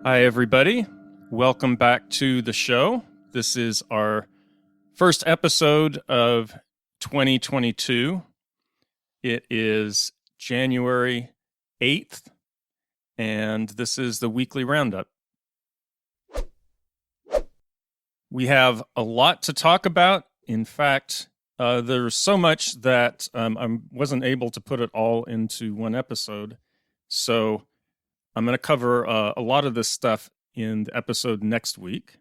Hi, everybody. Welcome back to the show. This is our first episode of 2022. It is January 8th, and this is the weekly roundup. We have a lot to talk about. In fact, there's so much that I wasn't able to put it all into one episode. So I'm going to cover a lot of this stuff in the episode next week.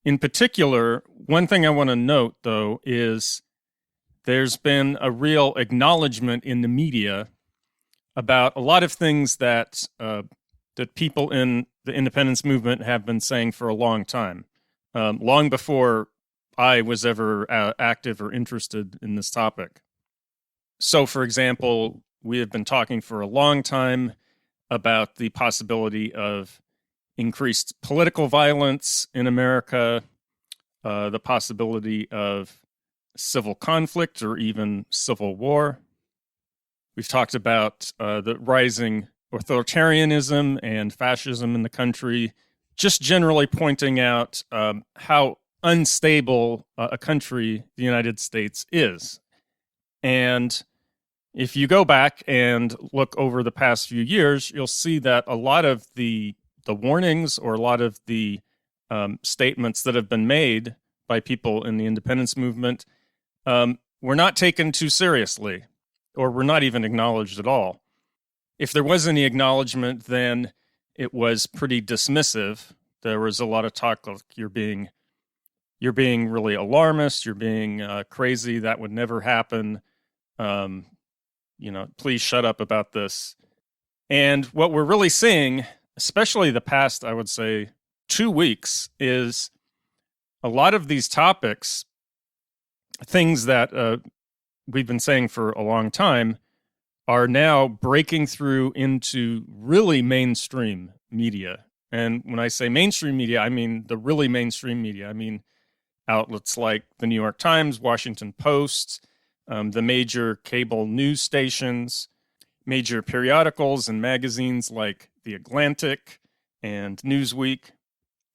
In particular, one thing I want to note, though, is there's been a real acknowledgement in the media about a lot of things that that people in the independence movement have been saying for a long time, long before I was ever active or interested in this topic. So, for example, we have been talking for a long time about the possibility of increased political violence in America, the possibility of civil conflict or even civil war. We've talked about the rising authoritarianism and fascism in the country, just generally pointing out how unstable a country the United States is. And if you go back and look over the past few years, you'll see that a lot of the warnings or a lot of the statements that have been made by people in the independence movement were not taken too seriously, or were not even acknowledged at all. If there was any acknowledgement, then it was pretty dismissive. There was a lot of talk like you're being really alarmist, you're being crazy, that would never happen. Please shut up about this. And what we're really seeing, especially the past, I would say, 2 weeks, is a lot of these topics, things that we've been saying for a long time, are now breaking through into really mainstream media. And when I say mainstream media, I mean the really mainstream media. I mean outlets like the New York Times, Washington Post, the major cable news stations, major periodicals and magazines like The Atlantic and Newsweek.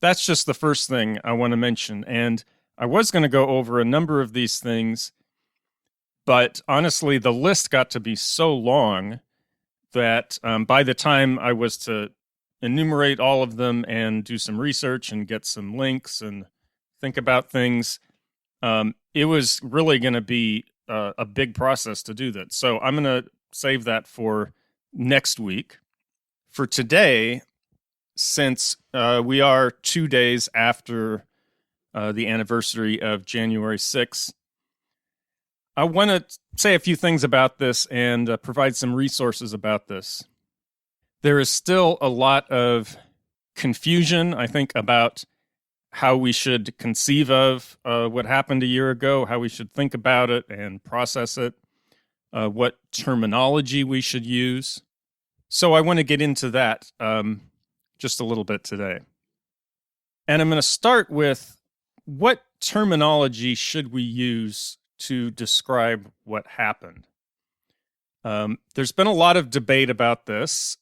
That's just the first thing I want to mention. And I was going to go over a number of these things, but honestly, the list got to be so long that by the time I was to enumerate all of them and do some research and get some links and think about things, it was really going to be a big process to do that. So I'm going to save that for next week. For today, since we are 2 days after the anniversary of January 6th, I want to say a few things about this and provide some resources about this. There is still a lot of confusion, I think, about how we should conceive of what happened a year ago, how we should think about it and process it, what terminology we should use. So I want to get into that just a little bit today. And I'm going to start with, what terminology should we use to describe what happened? There's been a lot of debate about this,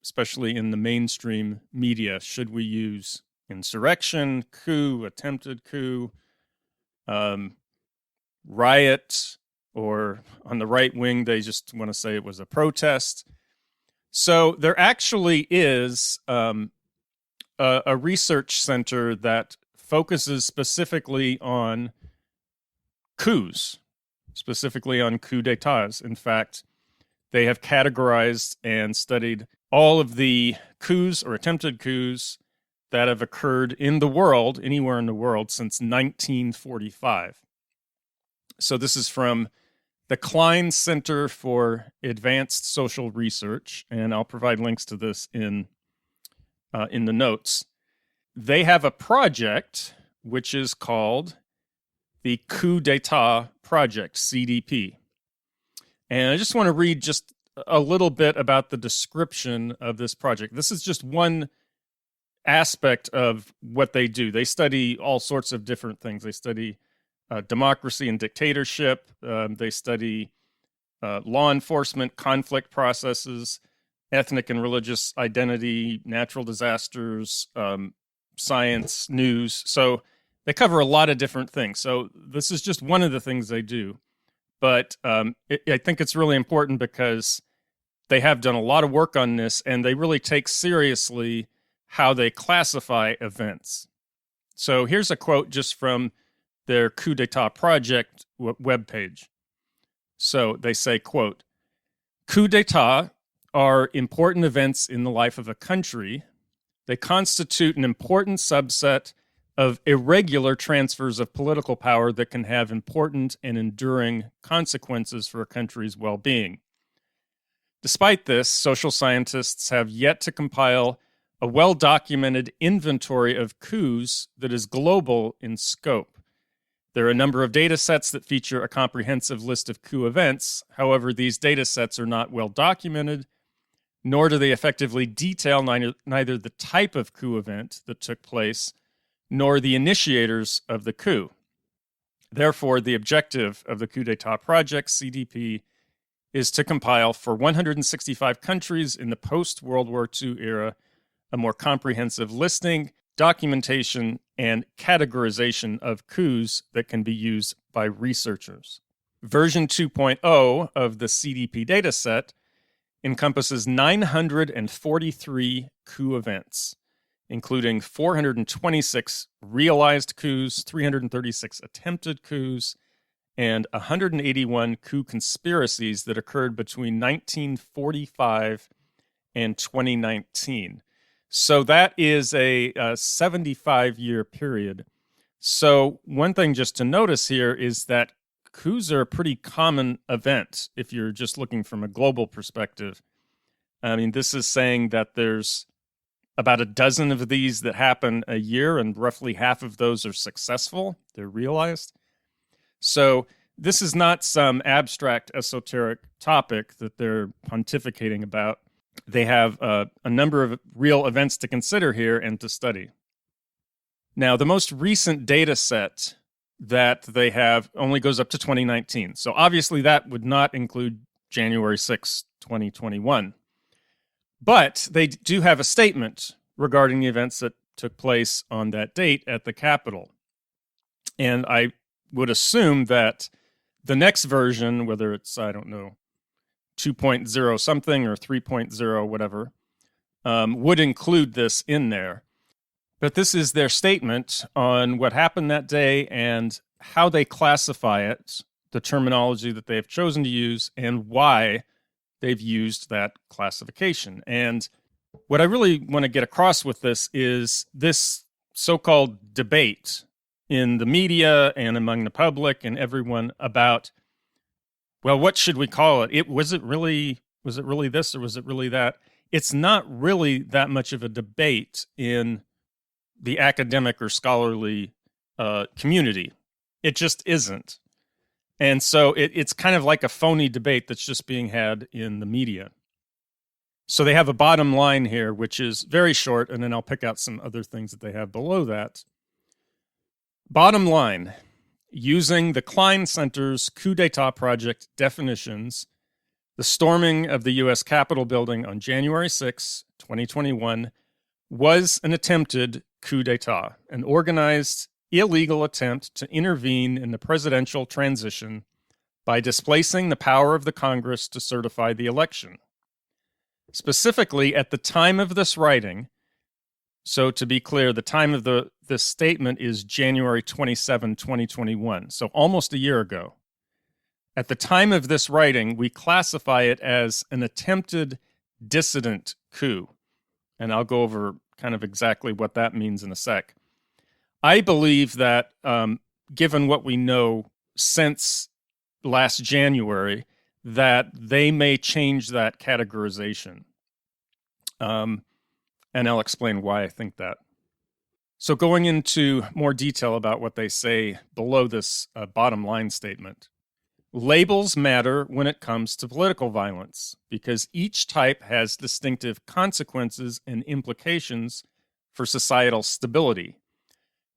especially in the mainstream media. Should we use insurrection, coup, attempted coup, riot, or on the right wing, they just want to say it was a protest. So there actually is a research center that focuses specifically on coups, specifically on coup d'etats. In fact, they have categorized and studied all of the coups or attempted coups that have occurred in the world, anywhere in the world, since 1945. So this is from the Klein Center for Advanced Social Research, and I'll provide links to this in the notes. They have a project which is called the Coup d'Etat Project, CDP. And I just want to read just a little bit about the description of this project. This is just one aspect of what they do. They study all sorts of different things. They study democracy and dictatorship. They study law enforcement conflict processes. ethnic and religious identity, natural disasters, science, news. So they cover a lot of different things. So this is just one of the things they do. But I think it's really important because they have done a lot of work on this, and they really take seriously how they classify events. So here's a quote just from their coup d'etat project webpage. So they say, quote, "Coup d'etat are important events in the life of a country. They constitute an important subset of irregular transfers of political power that can have important and enduring consequences for a country's well-being. Despite this, social scientists have yet to compile a well-documented inventory of coups that is global in scope. There are a number of data sets that feature a comprehensive list of coup events. However, these data sets are not well documented, nor do they effectively detail neither the type of coup event that took place, nor the initiators of the coup. Therefore, the objective of the Coup d'etat project, CDP, is to compile for 165 countries in the post-World War II era a more comprehensive listing, documentation, and categorization of coups that can be used by researchers. Version 2.0 of the CDP dataset encompasses 943 coup events, including 426 realized coups, 336 attempted coups, and 181 coup conspiracies that occurred between 1945 and 2019. So that is a 75-year period. So one thing just to notice here is that coups are a pretty common event if you're just looking from a global perspective. I mean, this is saying that there's about a dozen of these that happen a year, and roughly half of those are successful. They're realized. So this is not some abstract, esoteric topic that they're pontificating about. They have a number of real events to consider here and to study. Now, the most recent data set that they have only goes up to 2019. So obviously that would not include January 6, 2021. But they do have a statement regarding the events that took place on that date at the Capitol. And I would assume that the next version, whether it's, 2.0 something or 3.0, whatever, would include this in there. But this is their statement on what happened that day and how they classify it, the terminology that they have chosen to use, and why they've used that classification. And what I really want to get across with this is this so-called debate in the media and among the public and everyone about, well, what should we call it? Was it really this or was it really that? It's not really that much of a debate in the academic or scholarly community. It just isn't. And so it's kind of like a phony debate that's just being had in the media. So they have a bottom line here, which is very short, and then I'll pick out some other things that they have below that. Bottom line, using the Klein Center's coup d'etat project definitions, the storming of the U.S. Capitol building on January 6, 2021, was an attempted coup d'etat, an organized, illegal attempt to intervene in the presidential transition by displacing the power of the Congress to certify the election. Specifically, at the time of this writing, so to be clear, the time of this statement is January 27, 2021, so almost a year ago. At the time of this writing, we classify it as an attempted dissident coup, and I'll go over kind of exactly what that means in a sec. I believe that given what we know since last January, that they may change that categorization. And I'll explain why I think that. So going into more detail about what they say below this bottom line statement. Labels matter when it comes to political violence because each type has distinctive consequences and implications for societal stability.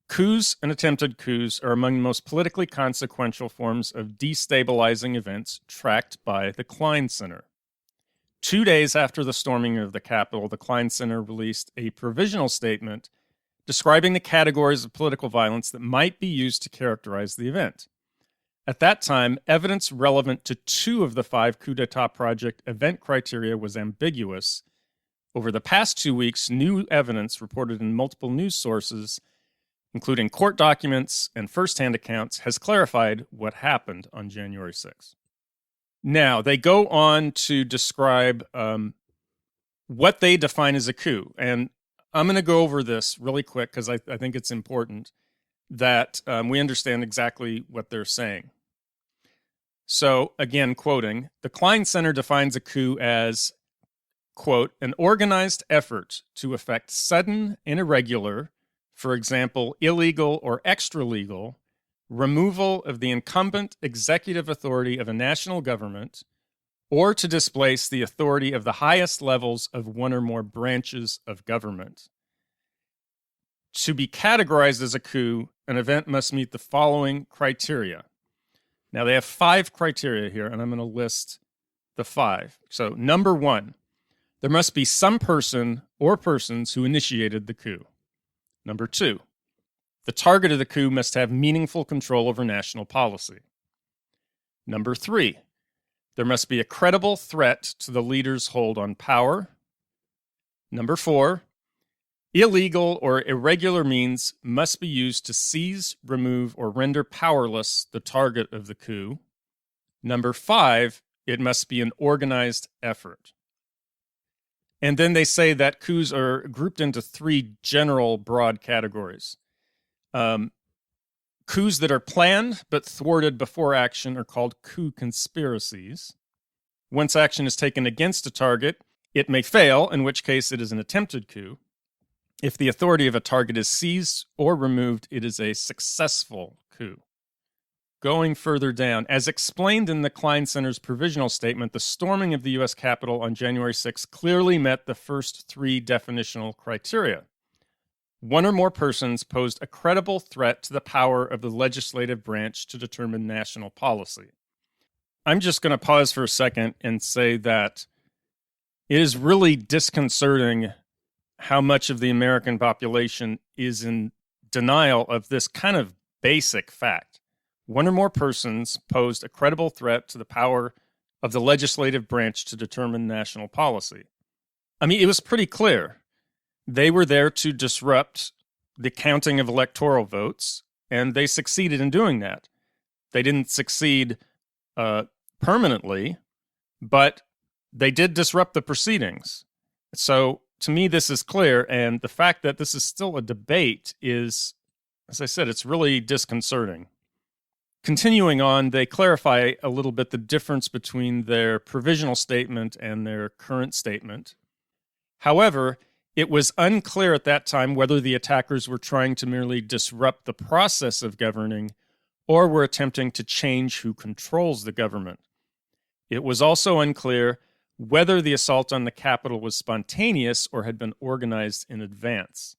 Coups and attempted coups are among the most politically consequential forms of destabilizing events tracked by the Klein Center. 2 days after the storming of the Capitol, the Klein Center released a provisional statement describing the categories of political violence that might be used to characterize the event. At that time, evidence relevant to 2 of the 5 coup d'etat project event criteria was ambiguous. Over the past 2 weeks, new evidence reported in multiple news sources, including court documents and first-hand accounts, has clarified what happened on January 6th. Now, they go on to describe what they define as a coup. And I'm going to go over this really quick because I think it's important that we understand exactly what they're saying. So, again, quoting, the Klein Center defines a coup as, quote, an organized effort to effect sudden and irregular, for example, illegal or extra-legal, removal of the incumbent executive authority of a national government, or to displace the authority of the highest levels of one or more branches of government. To be categorized as a coup, an event must meet the following criteria. Now, they have 5 criteria here, and I'm going to list the 5. So, number 1, there must be some person or persons who initiated the coup. Number 2, the target of the coup must have meaningful control over national policy. Number 3, there must be a credible threat to the leader's hold on power. Number 4, illegal or irregular means must be used to seize, remove, or render powerless the target of the coup. Number 5, it must be an organized effort. And then they say that coups are grouped into 3 general broad categories. Coups that are planned but thwarted before action are called coup conspiracies. Once action is taken against a target, it may fail, in which case it is an attempted coup. If the authority of a target is seized or removed, it is a successful coup. Going further down, as explained in the Klein Center's provisional statement, the storming of the U.S. Capitol on January 6 clearly met the first 3 definitional criteria. One or more persons posed a credible threat to the power of the legislative branch to determine national policy. I'm just going to pause for a second and say that it is really disconcerting how much of the American population is in denial of this kind of basic fact. One or more persons posed a credible threat to the power of the legislative branch to determine national policy. I mean, it was pretty clear. They were there to disrupt the counting of electoral votes, and they succeeded in doing that. They didn't succeed permanently, but they did disrupt the proceedings. So, to me, this is clear, and the fact that this is still a debate is, as I said, it's really disconcerting. Continuing on, they clarify a little bit the difference between their provisional statement and their current statement. However, it was unclear at that time whether the attackers were trying to merely disrupt the process of governing or were attempting to change who controls the government. It was also unclear whether the assault on the Capitol was spontaneous or had been organized in advance.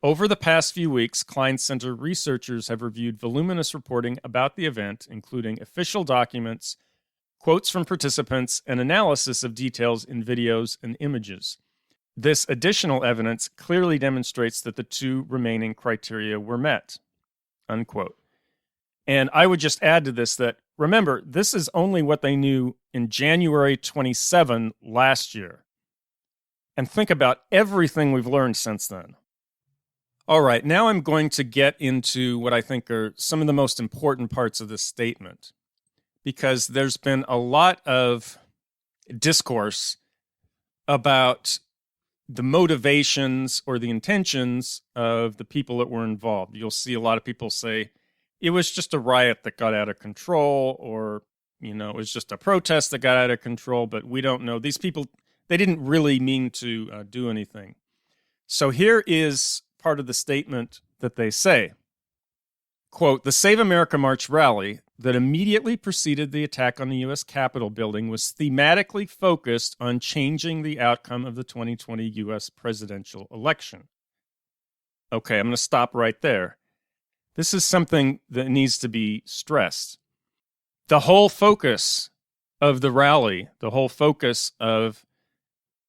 Over the past few weeks, Klein Center researchers have reviewed voluminous reporting about the event, including official documents, quotes from participants, and analysis of details in videos and images. This additional evidence clearly demonstrates that the 2 remaining criteria were met, unquote. And I would just add to this that, remember, this is only what they knew in January 27 last year. And think about everything we've learned since then. All right, now I'm going to get into what I think are some of the most important parts of this statement, because there's been a lot of discourse about the motivations or the intentions of the people that were involved. You'll see a lot of people say it was just a riot that got out of control, or, it was just a protest that got out of control, but we don't know. These people, they didn't really mean to do anything. So here is part of the statement that they say. Quote, the Save America March rally that immediately preceded the attack on the U.S. Capitol building was thematically focused on changing the outcome of the 2020 U.S. presidential election. Okay, I'm going to stop right there. This is something that needs to be stressed. The whole focus of the rally, the whole focus of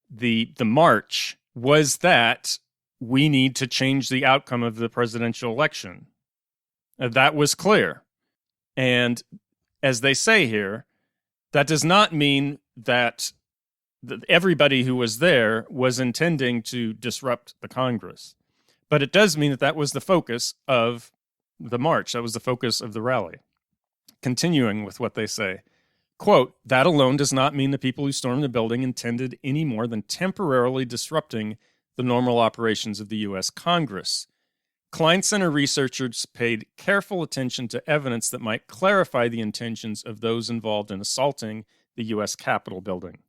the march was that we need to change the outcome of the presidential election. That was clear. And as they say here, that does not mean that everybody who was there was intending to disrupt the Congress. But it does mean that that was the focus of the march. That was the focus of the rally. Continuing with what they say, quote, that alone does not mean the people who stormed the building intended any more than temporarily disrupting the normal operations of the U.S. Congress. Klein Center researchers paid careful attention to evidence that might clarify the intentions of those involved in assaulting the U.S. Capitol building.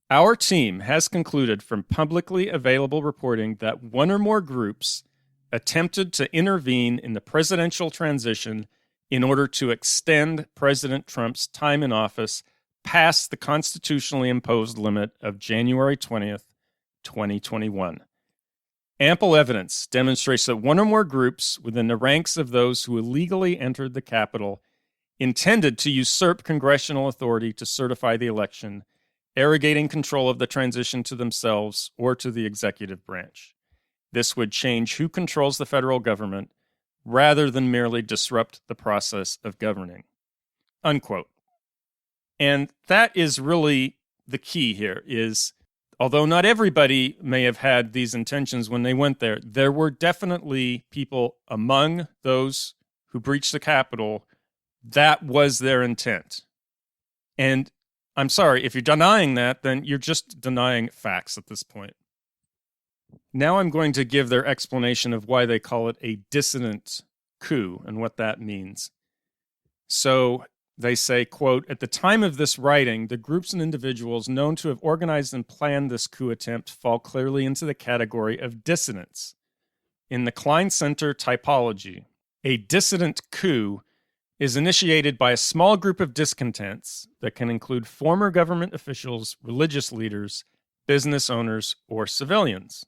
Our team has concluded from publicly available reporting that one or more groups attempted to intervene in the presidential transition in order to extend President Trump's time in office past the constitutionally imposed limit of January 20th, 2021. Ample evidence demonstrates that one or more groups within the ranks of those who illegally entered the Capitol intended to usurp congressional authority to certify the election, arrogating control of the transition to themselves or to the executive branch. This would change who controls the federal government rather than merely disrupt the process of governing. Unquote. And that is really the key here is, although not everybody may have had these intentions when they went there, there were definitely people among those who breached the Capitol that was their intent. And I'm sorry, if you're denying that, then you're just denying facts at this point. Now I'm going to give their explanation of why they call it a dissident coup and what that means. So they say, quote, at the time of this writing, the groups and individuals known to have organized and planned this coup attempt fall clearly into the category of dissidents. In the Klein Center typology, a dissident coup is initiated by a small group of discontents that can include former government officials, religious leaders, business owners, or civilians.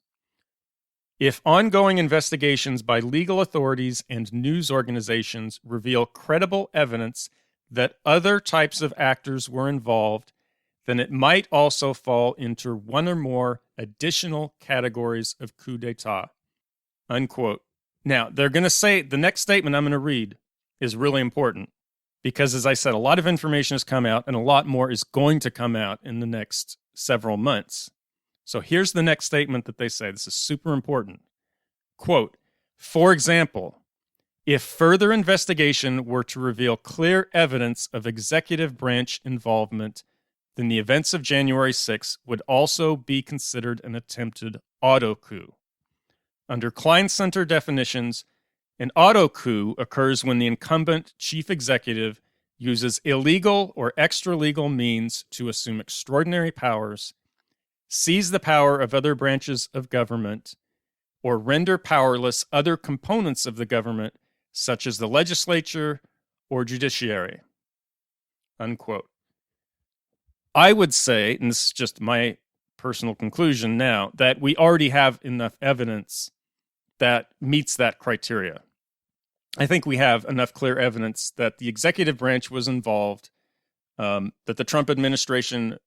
If ongoing investigations by legal authorities and news organizations reveal credible evidence that other types of actors were involved, then it might also fall into one or more additional categories of coup d'etat. Unquote. Now, they're going to say, the next statement I'm going to read is really important because, as I said, a lot of information has come out and a lot more is going to come out in the next several months. So here's the next statement that they say. This is super important. Quote, for example, if further investigation were to reveal clear evidence of executive branch involvement, then the events of January 6 would also be considered an attempted auto coup. Under Klein Center definitions, an auto coup occurs when the incumbent chief executive uses illegal or extra-legal means to assume extraordinary powers, seize the power of other branches of government, or render powerless other components of the government, such as the legislature or judiciary. Unquote. I would say, and this is just my personal conclusion now, that we already have enough evidence that meets that criteria. I think we have enough clear evidence that the executive branch was involved, that the Trump administration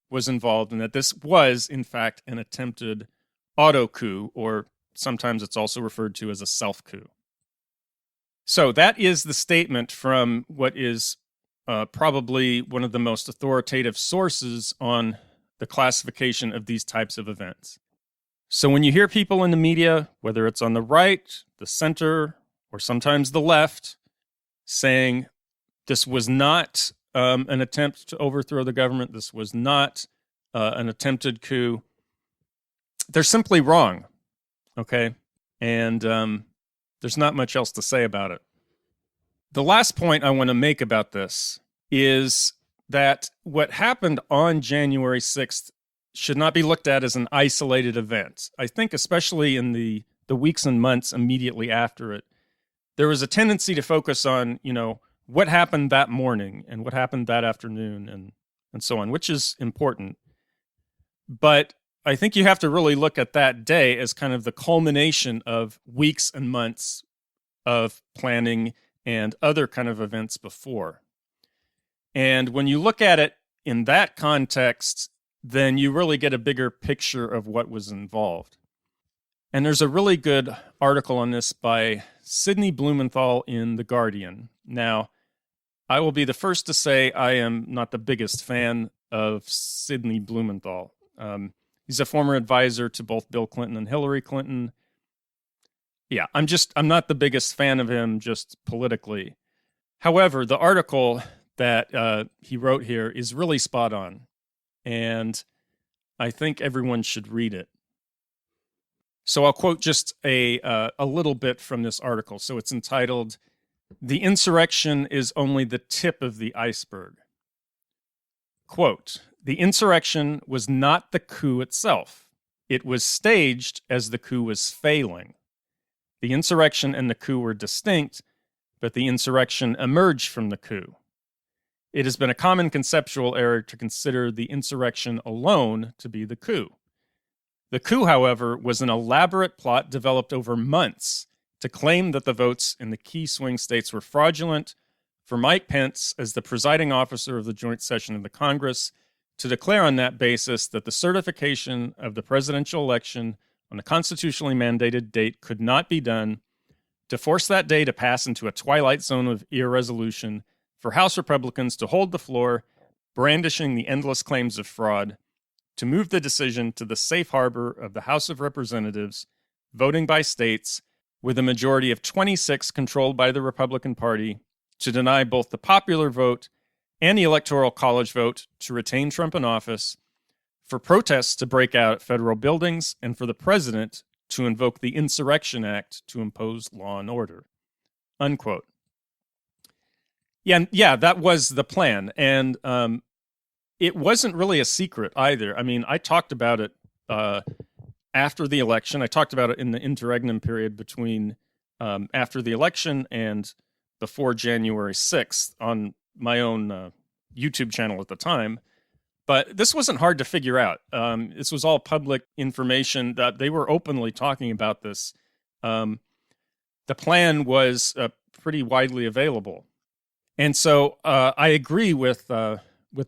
was involved, and that this was, in fact, an attempted auto coup, or sometimes it's also referred to as a self coup. So that is the statement from what is probably one of the most authoritative sources on the classification of these types of events. So when you hear people in the media, whether it's on the right, the center, or sometimes the left, saying this was not an attempt to overthrow the government, this was not an attempted coup, they're simply wrong, okay? And there's not much else to say about it. The last point I want to make about this is that what happened on January 6th should not be looked at as an isolated event. I think especially in the weeks and months immediately after it, there was a tendency to focus on, what happened that morning and what happened that afternoon and so on, which is important. But I think you have to really look at that day as kind of the culmination of weeks and months of planning and other kind of events before. And when you look at it in that context, then you really get a bigger picture of what was involved. And there's a really good article on this by Sidney Blumenthal in The Guardian. Now, I will be the first to say I am not the biggest fan of Sidney Blumenthal. He's a former advisor to both Bill Clinton and Hillary Clinton. Yeah, I'm not the biggest fan of him just politically. However, the article that he wrote here is really spot on, and I think everyone should read it. So I'll quote just a little bit from this article. So it's entitled, "The Insurrection is Only the Tip of the Iceberg." Quote, "The insurrection was not the coup itself. It was staged as the coup was failing. The insurrection and the coup were distinct, but the insurrection emerged from the coup. It has been a common conceptual error to consider the insurrection alone to be the coup. The coup, however, was an elaborate plot developed over months to claim that the votes in the key swing states were fraudulent, for Mike Pence, as the presiding officer of the joint session of the Congress, to declare on that basis that the certification of the presidential election on the constitutionally mandated date could not be done, to force that day to pass into a twilight zone of irresolution, for House Republicans to hold the floor, brandishing the endless claims of fraud, to move the decision to the safe harbor of the House of Representatives, voting by states, with a majority of 26 controlled by the Republican Party, to deny both the popular vote and the Electoral College vote to retain Trump in office, for protests to break out at federal buildings, and for the president to invoke the Insurrection Act to impose law and order." Unquote. Yeah, that was the plan. And it wasn't really a secret either. I mean, I talked about it after the election. I talked about it in the interregnum period between after the election and before January 6th on my own YouTube channel at the time. But this wasn't hard to figure out. This was all public information that they were openly talking about this. The plan was pretty widely available. And so I agree with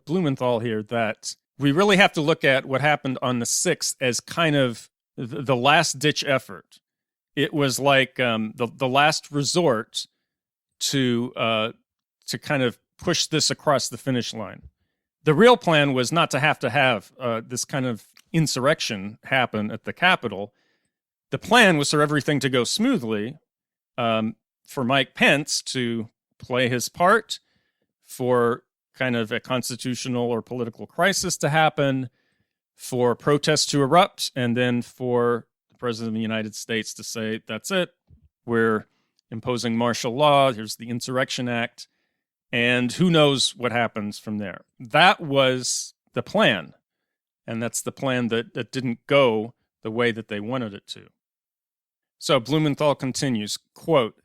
Blumenthal here that we really have to look at what happened on the 6th as kind of the last-ditch effort. It was like the last resort to kind of push this across the finish line. The real plan was not to have this kind of insurrection happen at the Capitol. The plan was for everything to go smoothly, for Mike Pence to play his part, for kind of a constitutional or political crisis to happen, for protests to erupt, and then for the President of the United States to say, that's it, we're imposing martial law, here's the Insurrection Act, and who knows what happens from there. That was the plan, and that's the plan that didn't go the way that they wanted it to. So Blumenthal continues, quote,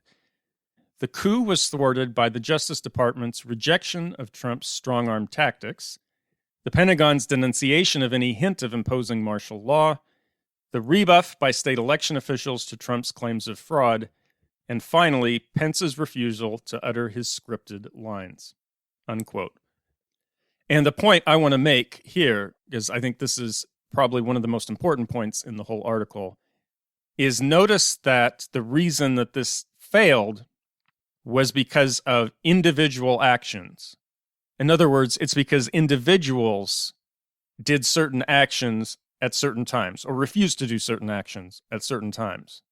"The coup was thwarted by the Justice Department's rejection of Trump's strong-arm tactics, the Pentagon's denunciation of any hint of imposing martial law, the rebuff by state election officials to Trump's claims of fraud, and finally, Pence's refusal to utter his scripted lines." Unquote. And the point I want to make here, because I think this is probably one of the most important points in the whole article, is notice that the reason that this failed was because of individual actions. In other words, it's because individuals did certain actions at certain times or refused to do certain actions at certain times.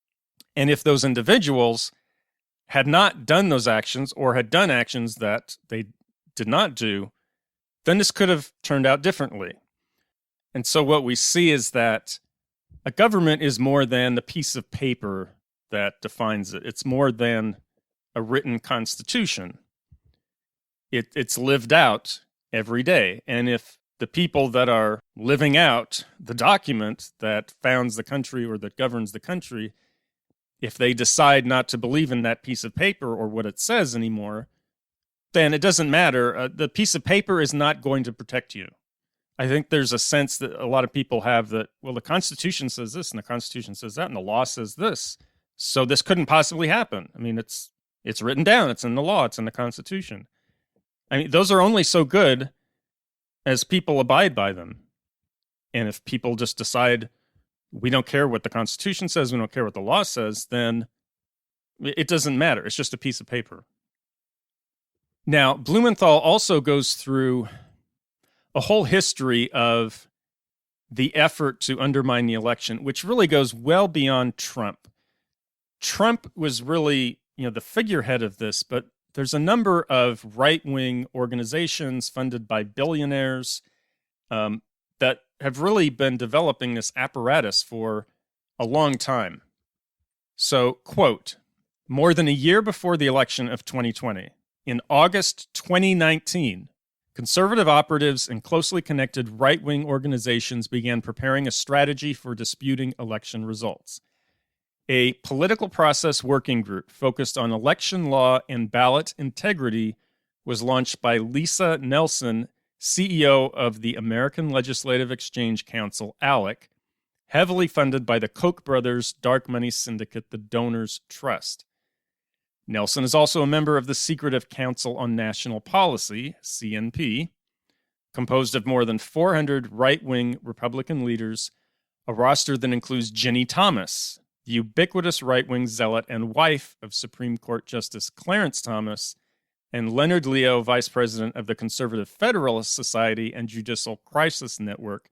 And if those individuals had not done those actions or had done actions that they did not do, then this could have turned out differently. And so what we see is that a government is more than the piece of paper that defines it. It's more than a written constitution. It's lived out every day. And if the people that are living out the document that founds the country or that governs the country, if they decide not to believe in that piece of paper or what it says anymore, then it doesn't matter. The piece of paper is not going to protect you. I think there's a sense that a lot of people have that, well, the Constitution says this and the Constitution says that and the law says this, so this couldn't possibly happen. I mean, it's written down, it's in the law, it's in the Constitution. I mean, those are only so good as people abide by them. And if people just decide, we don't care what the Constitution says, we don't care what the law says, then it doesn't matter. It's just a piece of paper. Now, Blumenthal also goes through a whole history of the effort to undermine the election, which really goes well beyond Trump. Trump was really, the figurehead of this, but there's a number of right-wing organizations funded by billionaires that have really been developing this apparatus for a long time. So, quote, more than a year before the election of 2020, in August 2019, conservative operatives and closely connected right-wing organizations began preparing a strategy for disputing election results. A political process working group focused on election law and ballot integrity was launched by Lisa Nelson, CEO of the American Legislative Exchange Council, ALEC, heavily funded by the Koch brothers' dark money syndicate, the Donors Trust. Nelson is also a member of the Secretive Council on National Policy, CNP, composed of more than 400 right-wing Republican leaders, a roster that includes Ginny Thomas, the ubiquitous right-wing zealot and wife of Supreme Court Justice Clarence Thomas, and Leonard Leo, vice president of the Conservative Federalist Society and Judicial Crisis Network,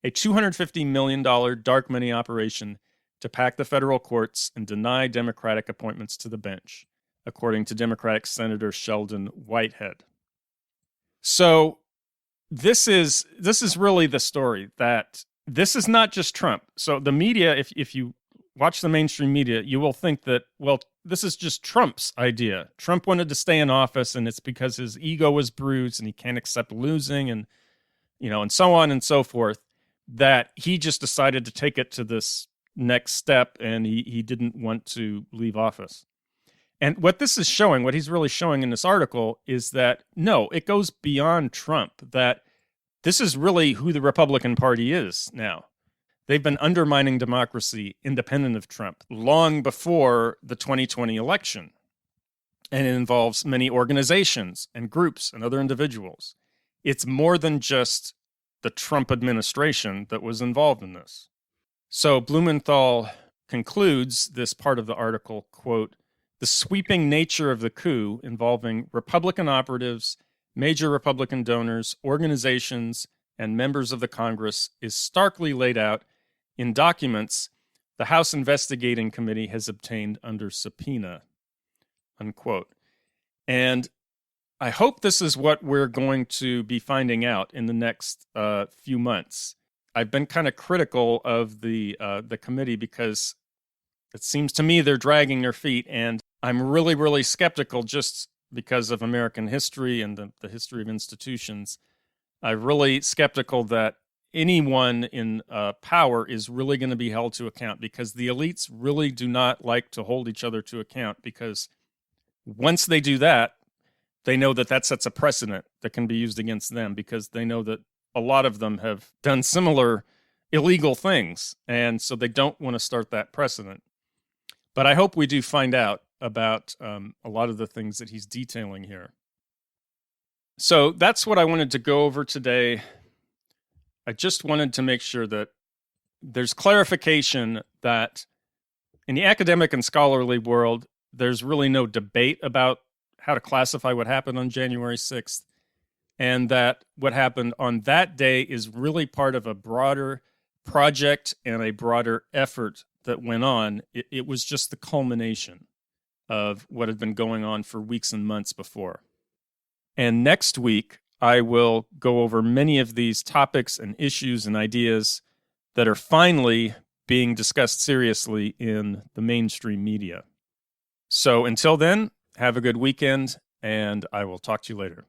a $250 million dark money operation to pack the federal courts and deny Democratic appointments to the bench, according to Democratic Senator Sheldon Whitehead. So this is really the story, that this is not just Trump. So the media, if you watch the mainstream media, you will think that, well, this is just Trump's idea. Trump wanted to stay in office, and it's because his ego was bruised and he can't accept losing, and and so on and so forth, that he just decided to take it to this next step, and he didn't want to leave office. And what this is showing, what he's really showing in this article, is that, no, it goes beyond Trump, that this is really who the Republican Party is now. They've been undermining democracy independent of Trump long before the 2020 election. And it involves many organizations and groups and other individuals. It's more than just the Trump administration that was involved in this. So Blumenthal concludes this part of the article, quote, the sweeping nature of the coup involving Republican operatives, major Republican donors, organizations, and members of the Congress is starkly laid out in documents the House Investigating Committee has obtained under subpoena, unquote. And I hope this is what we're going to be finding out in the next few months. I've been kind of critical of the committee because it seems to me they're dragging their feet, and I'm really, really skeptical just because of American history and the history of institutions. I'm really skeptical that anyone in power is really going to be held to account, because the elites really do not like to hold each other to account, because once they do that, they know that that sets a precedent that can be used against them, because they know that a lot of them have done similar illegal things, and so they don't want to start that precedent. But I hope we do find out about a lot of the things that he's detailing here. So that's what I wanted to go over today. I just wanted to make sure that there's clarification that in the academic and scholarly world, there's really no debate about how to classify what happened on January 6th, and that what happened on that day is really part of a broader project and a broader effort that went on. It was just the culmination of what had been going on for weeks and months before. And next week, I will go over many of these topics and issues and ideas that are finally being discussed seriously in the mainstream media. So until then, have a good weekend, and I will talk to you later.